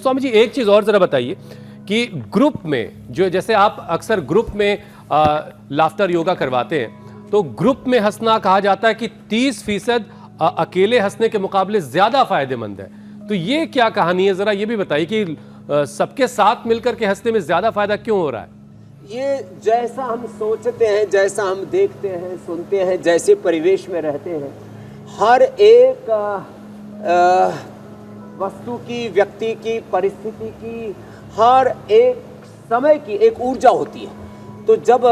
स्वामी जी एक चीज़ और ज़रा बताइए कि ग्रुप में जो जैसे आप अक्सर ग्रुप में लाफ्टर योगा करवाते हैं, तो ग्रुप में हंसना कहा जाता है कि 30% अकेले हंसने के मुकाबले ज़्यादा फायदेमंद है। तो ये क्या कहानी है, ज़रा ये भी बताइए कि सबके साथ मिलकर के हंसने में ज़्यादा फायदा क्यों हो रहा है? ये जैसा हम सोचते हैं, जैसा हम देखते हैं, सुनते हैं, जैसे परिवेश में रहते हैं, हर एक वस्तु की, व्यक्ति की, परिस्थिति की, हर एक समय की एक ऊर्जा होती है। तो जब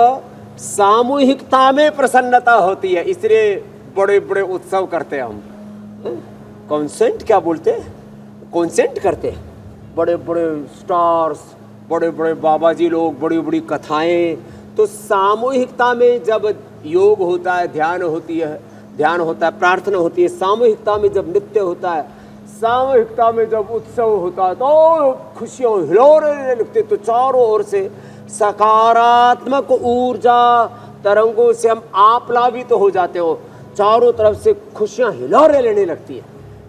सामूहिकता में प्रसन्नता होती है, इसलिए बड़े बड़े उत्सव करते हैं हम। कॉन्सेंट क्या बोलते हैं, कॉन्सेंट करते हैं, बड़े बड़े स्टार्स, बड़े बड़े बाबा जी लोग, बड़ी बड़ी कथाएं। तो सामूहिकता में जब योग होता है, ध्यान होता है, प्रार्थना होती है, सामूहिकता में जब नृत्य होता है, सामूहिकता में जब उत्सव होता है, तो खुशियाँ हिलोरे लगते। तो चारों ओर से सकारात्मक ऊर्जा तरंगों से हम आप्लावित हो जाते हो, चारों तरफ से खुशियाँ हिलोरे लेने लगती है।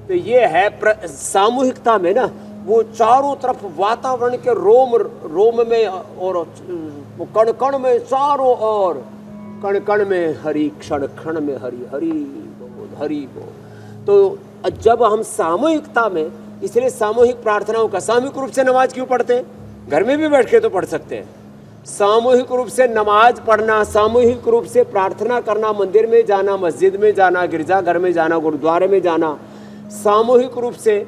तो ये है सामूहिकता में ना, वो चारों तरफ वातावरण के रोम रोम में और कण कण में, चारों ओर कण कण में हरि, क्षण क्षण में हरि, हरि बोल, हरि बोल। तो जब हम सामूहिकता में, इसलिए सामूहिक प्रार्थनाओं का, सामूहिक रूप से नमाज क्यों पढ़ते हैं? घर में भी बैठ के तो पढ़ सकते हैं। सामूहिक रूप से नमाज पढ़ना, सामूहिक रूप से प्रार्थना करना, मंदिर में जाना, मस्जिद में जाना, गिरजाघर में जाना, गुरुद्वारे में जाना, सामूहिक रूप से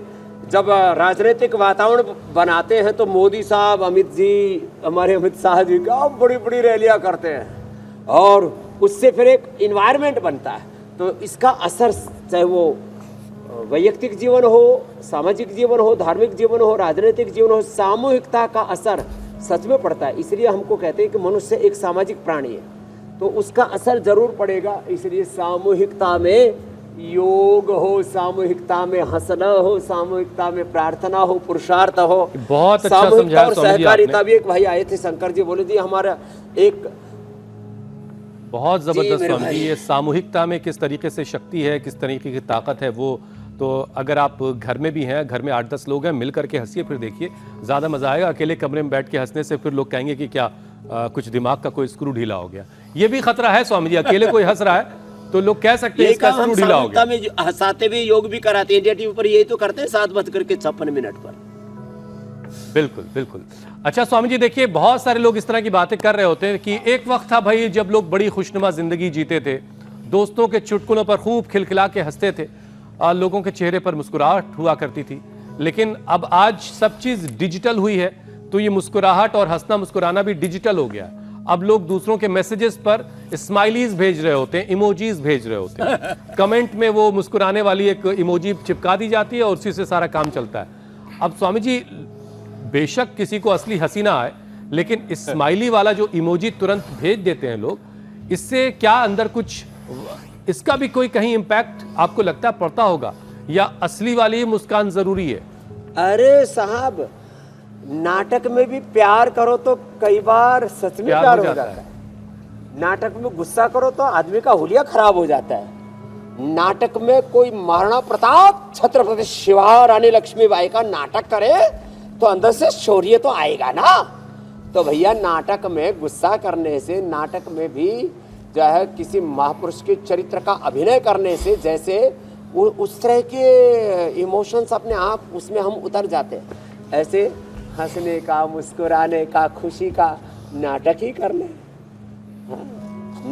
जब राजनीतिक वातावरण बनाते हैं तो मोदी साहब, अमित जी, हमारे अमित शाह जी का बड़ी बड़ी रैलियां करते हैं, और उससे फिर एक इन्वायरमेंट बनता है। तो इसका असर चाहे वो वैयक्तिक जीवन हो, सामाजिक जीवन हो, धार्मिक जीवन हो, राजनीतिक जीवन हो, सामूहिकता का असर सच में पड़ता है। इसलिए हमको कहते हैं कि मनुष्य एक सामाजिक प्राणी है, तो उसका असर जरूर पड़ेगा। इसलिए सामूहिकता में योग हो, सामूहिकता में हंसना हो, सामूहिकता में प्रार्थना हो, पुरुषार्थ हो, बहुत अच्छा समझाया और सहकारिता भी। एक भाई आए थे शंकर जी, बोले जी हमारा एक बहुत जबरदस्त स्वामी जी, ये सामूहिकता में किस तरीके से शक्ति है, किस तरीके की ताकत है वो। तो अगर आप घर में भी हैं, घर में 8-10 लोग हैं, मिल करके हंसिए, फिर देखिए ज़्यादा मज़ा आएगा। अकेले कमरे में बैठ के हंसने से फिर लोग कहेंगे कि क्या कुछ दिमाग का कोई स्क्रू ढीला हो गया। ये भी खतरा है स्वामी जी, अकेले कोई हंस रहा है तो लोग कह सकते हैं इसका स्क्रू ढीला हो गया। में हंसाते भी योग भी कराते हैं, इंडिया टीवी पर यही तो करते हैं 7:56 पर। बिल्कुल बिल्कुल। अच्छा स्वामी जी देखिए, बहुत सारे लोग इस तरह की बातें कर रहे होते हैं कि एक वक्त था भाई जब लोग बड़ी खुशनुमा जिंदगी जीते थे, दोस्तों के चुटकुलों पर खूब खिलखिला के हंसते थे, लोगों के चेहरे पर मुस्कुराहट हुआ करती थी। लेकिन अब आज सब चीज डिजिटल हुई है, तो ये मुस्कुराहट और हंसना मुस्कुराना भी डिजिटल हो गया। अब लोग दूसरों के मैसेजेस पर स्माइलीज भेज रहे होते हैं, इमोजीज भेज रहे होते हैं, कमेंट में वो मुस्कुराने वाली एक इमोजी चिपका दी जाती है और उसी से सारा काम चलता है। अब स्वामी जी बेशक किसी को असली हंसी ना आए, लेकिन स्माइली वाला जो इमोजी तुरंत भेज देते हैं लोग, इससे क्या अंदर कुछ, इसका भी कोई कहीं इम्पैक्ट आपको लगता है पड़ता होगा, या असली वाली मुस्कान जरूरी है? अरे साहब, नाटक में भी प्यार करो तो कई बार सच में प्यार हो जाता है। नाटक में गुस्सा करो तो आदमी का हुलिया खराब हो जाता है। नाटक में कोई महाराणा प्रताप, छत्रपति शिवा रानी लक्ष्मीबाई का नाटक करे तो अंदर से शौर्य तो आएगा ना। तो भैया नाटक में गुस्सा करने से, नाटक में भी जो है किसी महापुरुष के चरित्र का अभिनय करने से, जैसे उस तरह के इमोशंस अपने आप उसमें हम उतर जाते हैं। ऐसे हंसने का, मुस्कुराने का, खुशी का नाटक ही कर ले,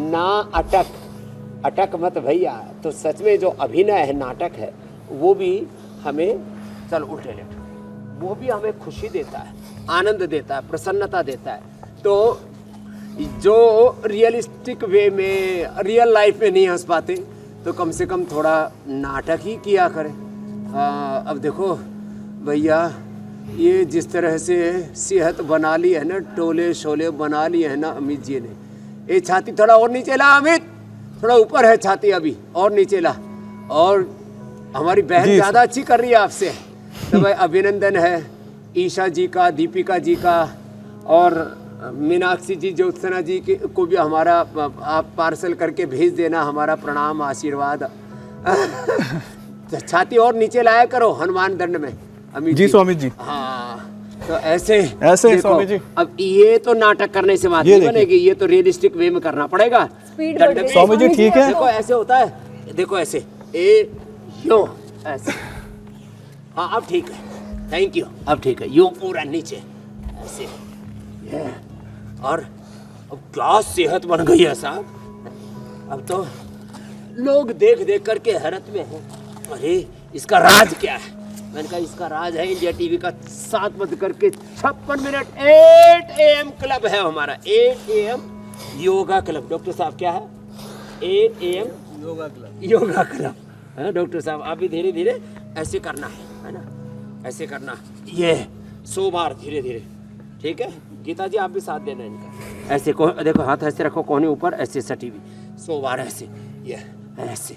ना अटक मत भैया। तो सच में जो अभिनय है, नाटक है, वो भी हमें, चल उल्टे लेट, वो भी हमें खुशी देता है, आनंद देता है, प्रसन्नता देता है। तो जो रियलिस्टिक वे में, रियल लाइफ में नहीं हंस पाते, तो कम से कम थोड़ा नाटक ही किया करें। अब देखो भैया, ये जिस तरह से सेहत बना ली है ना, टोले शोले बना लिए है ना अमित जी ने, ये छाती थोड़ा और नीचे ला अमित, थोड़ा ऊपर है छाती, अभी और नीचे ला। और हमारी बहन ज़्यादा अच्छी कर रही है आपसे, तो भाई अभिनंदन है ईशा जी का, दीपिका जी का, और मीनाक्षी जी, ज्योत्सना जी को भी हमारा आप पार्सल करके भेज देना, हमारा प्रणाम, आशीर्वाद। छाती और नीचे लाया करो हनुमान दंड में, अमित जी स्वामी जी। हाँ तो ऐसे ऐसे स्वामी जी। अब ये तो नाटक करने से बात ये नहीं बनेगी, ये तो रियलिस्टिक वे में करना पड़ेगा। स्पीड दंड बढ़ गई। में- स्वामी जी ठीक है। देखो ऐसे होता है, देखो ऐसे ए यो ऐसे। हाँ अब ठीक है, थैंक यू, अब ठीक है। यूं पूरा नीचे ऐसे ये। और अब क्या सेहत बन गई है साहब। अब तो लोग देख देख करके हैरत में हैं, अरे इसका राज क्या है। मैंने कहा इसका राज है इंडिया टीवी का 7 बज करके 56 मिनट 8 AM क्लब है हमारा। 8 AM योगा क्लब। डॉक्टर साहब क्या है? 8 AM योगा क्लब है। डॉक्टर साहब आप भी धीरे धीरे ऐसे करना है ना, ऐसे करना। ये 100 बार धीरे धीरे, ठीक है। गीता जी आप भी साथ देना इनका। ऐसे को देखो, हाथ ऐसे रखो कोने ऊपर, ऐसे सटी हुई 100 बार ऐसे, ये ऐसे।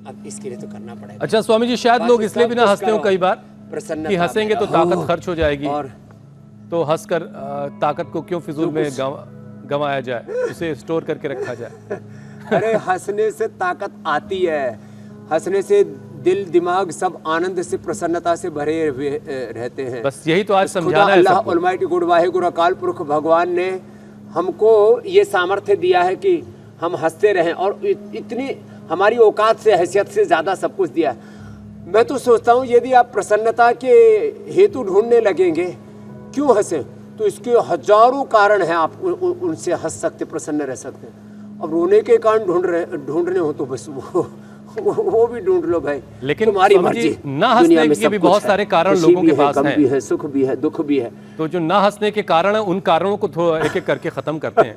अब इसके लिए तो करना पड़ेगा। अच्छा स्वामी जी, शायद लोग इसलिए भी ना हंसते हो कई बार प्रसन्नता कि हंसेंगे तो ताकत खर्च हो जाएगी, और तो हंसकर ताकत को क्यों फिजूल में गंवाया जाए, उसे स्टोर करके रखा जाए। अरे हंसने से ताकत आती है, हंसने से दिल दिमाग सब आनंद से प्रसन्नता से भरे हुए रहते हैं। बस यही तो आज खुदा समझाना है अल्लाह सबको। अलमाइटी गुड वाहिगुरु अकाल पुरख भगवान ने हमको ये सामर्थ्य दिया है कि हम हंसते रहें, और इतनी हमारी औकात से हैसियत से ज़्यादा सब कुछ दिया है। मैं तो सोचता हूँ यदि आप प्रसन्नता के हेतु ढूंढने लगेंगे क्यों हंसे, तो इसके हजारों कारण हैं। आप उनसे हंस सकते, प्रसन्न रह सकते हैं। अब रोने के कारण ढूंढने हो तो बस वो भी ढूंढ लो भाई, लेकिन तुम्हारी स्वामी जी, मर्जी। ना हंसने दुनिया में के सब भी कुछ बहुत है। सारे कारण खुशी लोगों भी के है, पास गम हैं। भी है, सुख भी है, दुख भी है। तो जो ना हंसने के कारण है, उन कारणों को एक एक करके खत्म करते हैं।